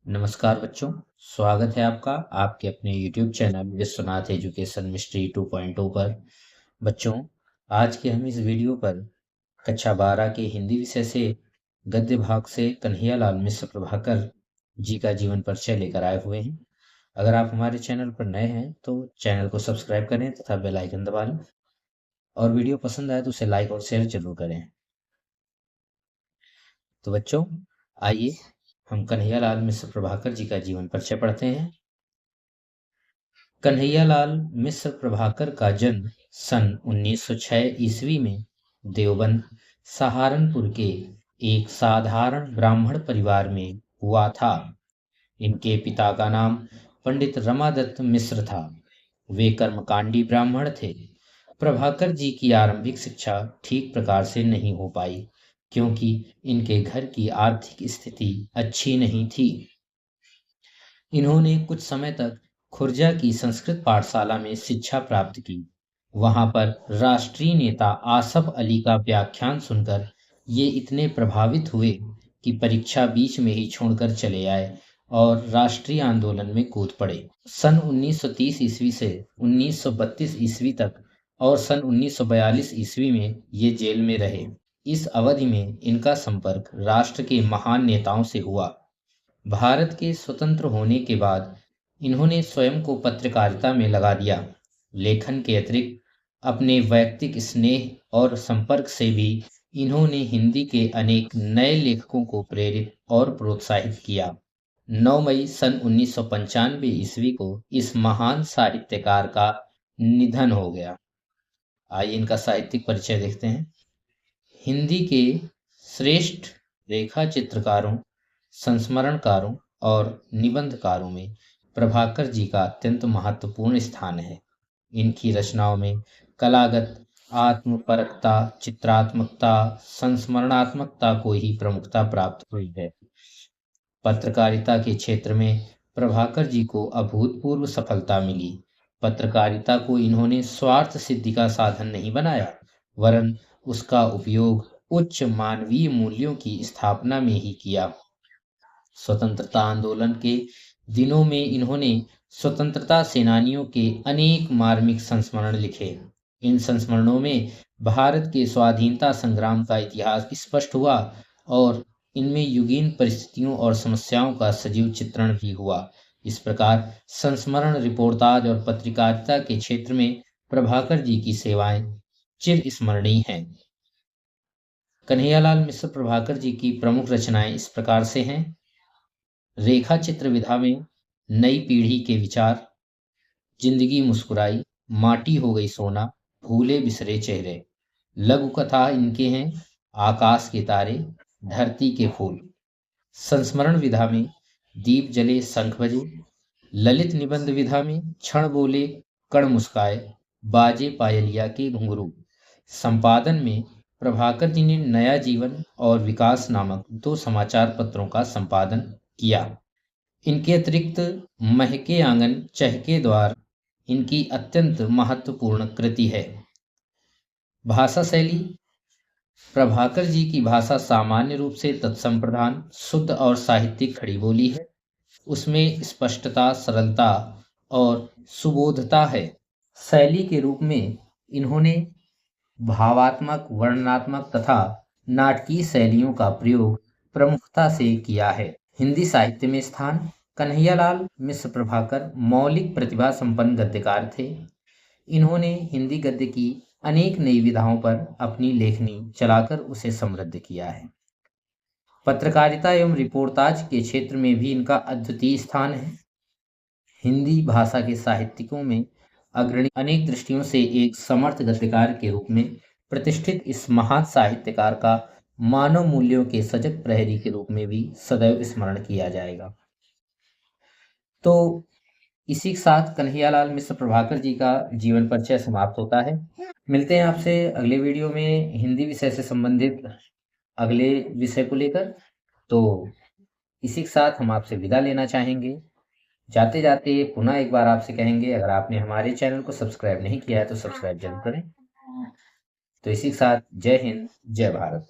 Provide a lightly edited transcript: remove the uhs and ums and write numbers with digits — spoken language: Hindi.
नमस्कार बच्चों, स्वागत है आपका आपके अपने YouTube channel Vishwanath education mystery 2.0 पर। बच्चों, आज के हम इस वीडियो पर कक्षा 12 के हिंदी विषय से गद्य भाग से कन्हैयालाल मिश्र प्रभाकर जी का जीवन परिचय लेकर आए हुए हैं। अगर आप हमारे चैनल पर नए हैं तो चैनल को सब्सक्राइब करें तथा बेल आइकन दबा लें और वीडियो पसंद आए तो उसे लाइक और शेयर जरूर करें। तो बच्चों, आइए हम कन्हैयालाल मिश्र प्रभाकर जी का जीवन परिचय पढ़ते हैं। कन्हैयालाल मिश्र प्रभाकर का जन्म सन 1906 ईस्वी में देवबंद सहारनपुर के एक साधारण ब्राह्मण परिवार में हुआ था। इनके पिता का नाम पंडित रमादत्त मिश्र था। वे कर्मकांडी ब्राह्मण थे। प्रभाकर जी की आरंभिक शिक्षा ठीक प्रकार से नहीं हो पाई क्योंकि इनके घर की आर्थिक स्थिति अच्छी नहीं थी। इन्होंने कुछ समय तक खुर्जा की संस्कृत पाठशाला में शिक्षा प्राप्त की। वहां पर राष्ट्रीय नेता आसफ अली का व्याख्यान सुनकर ये इतने प्रभावित हुए कि परीक्षा बीच में ही छोड़कर चले आए और राष्ट्रीय आंदोलन में कूद पड़े। सन 1930 ईस्वी से 1932 ईस्वी तक और सन 1942 ईस्वी में ये जेल में रहे। इस अवधि में इनका संपर्क राष्ट्र के महान नेताओं से हुआ। भारत के स्वतंत्र होने के बाद इन्होंने स्वयं को पत्रकारिता में लगा दिया। लेखन के अतिरिक्त अपने वैयक्तिक स्नेह और संपर्क से भी इन्होंने हिंदी के अनेक नए लेखकों को प्रेरित और प्रोत्साहित किया। 9 मई सन 1995 ईस्वी को इस महान साहित्यकार का निधन हो गया। आइए इनका साहित्यिक परिचय देखते हैं। हिंदी के श्रेष्ठ रेखा चित्रकारों, संस्मरणकारों और निबंधकारों में प्रभाकर जी का अत्यंत महत्वपूर्ण स्थान है। इनकी रचनाओं में कलागत आत्मपरकता, चित्रात्मकता, संस्मरणात्मकता को ही प्रमुखता प्राप्त हुई है। पत्रकारिता के क्षेत्र में प्रभाकर जी को अभूतपूर्व सफलता मिली। पत्रकारिता को इन्होंने स्वार्थ सिद्धि का साधन नहीं बनाया, वरन उसका उपयोग उच्च मानवीय मूल्यों की स्थापना में ही किया। स्वतंत्रता आंदोलन के दिनों में इन्होंने स्वतंत्रता सेनानियों के अनेक मार्मिक संस्मरण लिखे। इन संस्मरणों में भारत के स्वाधीनता संग्राम का इतिहास स्पष्ट हुआ और इनमें युगीन परिस्थितियों और समस्याओं का सजीव चित्रण भी हुआ। इस प्रकार संस्मरण, रिपोर्टाज और पत्रकारिता के क्षेत्र में प्रभाकर जी की सेवाएं चिरस्मरणीय हैं। कन्हैयालाल मिश्र प्रभाकर जी की प्रमुख रचनाएं इस प्रकार से हैं। रेखा चित्र विधा में नई पीढ़ी के विचार, जिंदगी मुस्कुराई, माटी हो गई सोना, भूले बिसरे चेहरे। लघु कथा इनके हैं आकाश के तारे, धरती के फूल। संस्मरण विधा में दीप जले शंख बजे। ललित निबंध विधा में क्षण बोले कण मुस्काए, बाजे पायलिया के घुंघरू। संपादन में प्रभाकर जी ने नया जीवन और विकास नामक 2 समाचार पत्रों का संपादन किया। इनके अतिरिक्त महके आंगन चहके द्वार इनकी अत्यंत महत्वपूर्ण कृति है। भाषा शैली प्रभाकर जी की भाषा सामान्य रूप से तत्संप्रधान, शुद्ध और साहित्यिक खड़ी बोली है। उसमें स्पष्टता, सरलता और सुबोधता है। शैली के रूप में इन्होंने भावात्मक, वर्णनात्मक तथा नाटकीय शैलियों का प्रयोग प्रमुखता से किया है। हिंदी साहित्य में स्थान कन्हैयालाल मिश्र प्रभाकर मौलिक प्रतिभा संपन्न गद्यकार थे। इन्होंने हिंदी गद्य की अनेक नई विधाओं पर अपनी लेखनी चलाकर उसे समृद्ध किया है। पत्रकारिता एवं रिपोर्टाज के क्षेत्र में भी इनका अद्वितीय स्थान है। हिंदी भाषा के साहित्यिकों में अग्रणी, अनेक दृष्टियों से एक समर्थ गद्यकार के रूप में प्रतिष्ठित इस महान साहित्यकार का मानव मूल्यों के सजग प्रहरी के रूप में भी सदैव स्मरण किया जाएगा। तो इसी के साथ कन्हैयालाल मिश्र प्रभाकर जी का जीवन परिचय समाप्त होता है। मिलते हैं आपसे अगले वीडियो में हिंदी विषय से संबंधित अगले विषय को लेकर। तो इसी के साथ हम आपसे विदा लेना चाहेंगे। जाते जाते पुनः एक बार आपसे कहेंगे, अगर आपने हमारे चैनल को सब्सक्राइब नहीं किया है तो सब्सक्राइब जरूर करें। तो इसी के साथ जय हिंद, जय भारत।